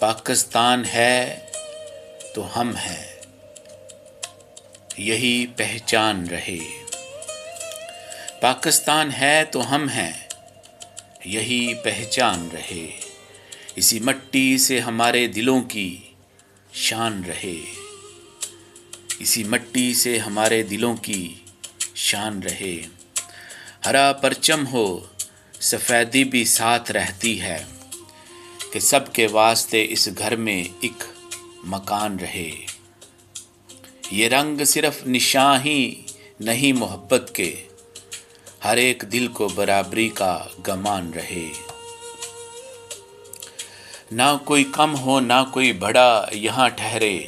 پاکستان ہے تو ہم ہیں، یہی پہچان رہے۔ پاکستان ہے تو ہم ہیں، یہی پہچان رہے۔ اسی مٹی سے ہمارے دلوں کی شان رہے، اسی مٹی سے ہمارے دلوں کی شان رہے۔ ہرا پرچم ہو سفیدی بھی ساتھ رہتی ہے، کہ سب کے واسطے اس گھر میں ایک مکان رہے۔ یہ رنگ صرف نشاں ہی نہیں محبت کے، ہر ایک دل کو برابری کا گمان رہے۔ نہ کوئی کم ہو نہ کوئی بڑا یہاں ٹھہرے،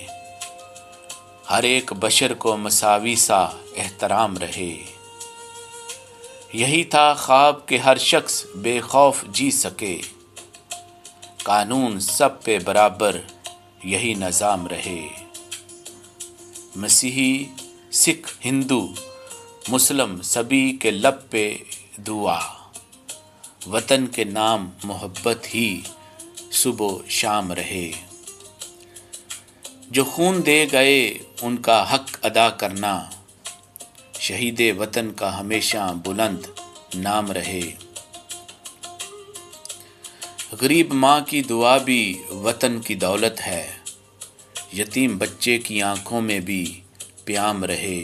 ہر ایک بشر کو مساوی سا احترام رہے۔ یہی تھا خواب کہ ہر شخص بے خوف جی سکے، قانون سب پہ برابر یہی نظام رہے۔ مسیحی، سکھ، ہندو، مسلم سبھی کے لب پہ دعا، وطن کے نام محبت ہی صبح و شام رہے۔ جو خون دے گئے ان کا حق ادا کرنا، شہید وطن کا ہمیشہ بلند نام رہے۔ غریب ماں کی دعا بھی وطن کی دولت ہے، یتیم بچے کی آنکھوں میں بھی پیام رہے۔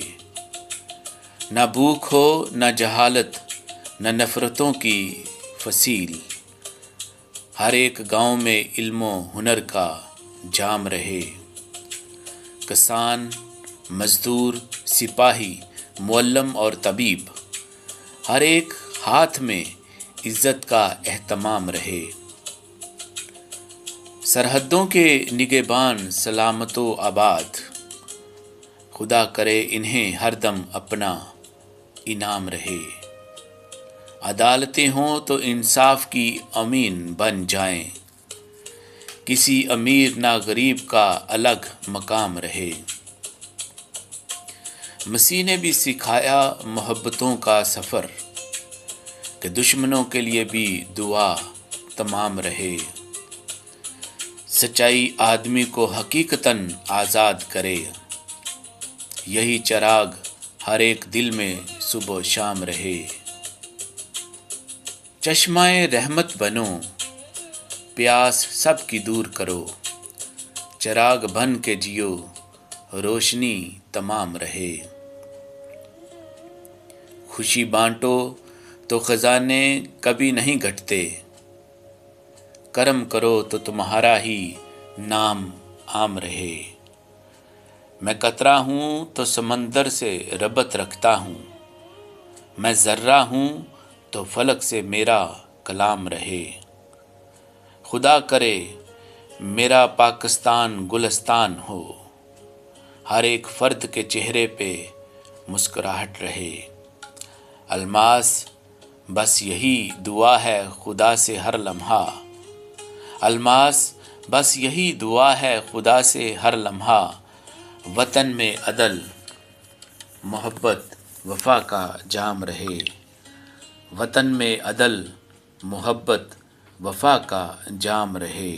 نہ بھوک ہو نہ جہالت نہ نفرتوں کی فصیل، ہر ایک گاؤں میں علم و ہنر کا جام رہے۔ کسان، مزدور، سپاہی، معلم اور طبیب، ہر ایک ہاتھ میں عزت کا اہتمام رہے۔ سرحدوں کے نگہبان سلامت و آباد، خدا کرے انہیں ہر دم اپنا انعام رہے۔ عدالتیں ہوں تو انصاف کی امین بن جائیں، کسی امیر نہ غریب کا الگ مقام رہے۔ مسیح نے بھی سکھایا محبتوں کا سفر، کہ دشمنوں کے لیے بھی دعا تمام رہے۔ سچائی آدمی کو حقیقتاً آزاد کرے، یہی چراغ ہر ایک دل میں صبح و شام رہے۔ چشمہ رحمت بنو، پیاس سب کی دور کرو، چراغ بن کے جیو، روشنی تمام رہے۔ خوشی بانٹو تو خزانے کبھی نہیں گھٹتے، کرم کرو تو تمہارا ہی نام عام رہے۔ میں قطرہ ہوں تو سمندر سے ربط رکھتا ہوں، میں ذرہ ہوں تو فلک سے میرا کلام رہے۔ خدا کرے میرا پاکستان گلستان ہو، ہر ایک فرد کے چہرے پہ مسکراہٹ رہے۔ الماس، بس یہی دعا ہے خدا سے ہر لمحہ، الماس، بس یہی دعا ہے خدا سے ہر لمحہ، وطن میں عدل محبت وفا کا جام رہے۔ وطن میں عدل محبت وفا کا جام رہے۔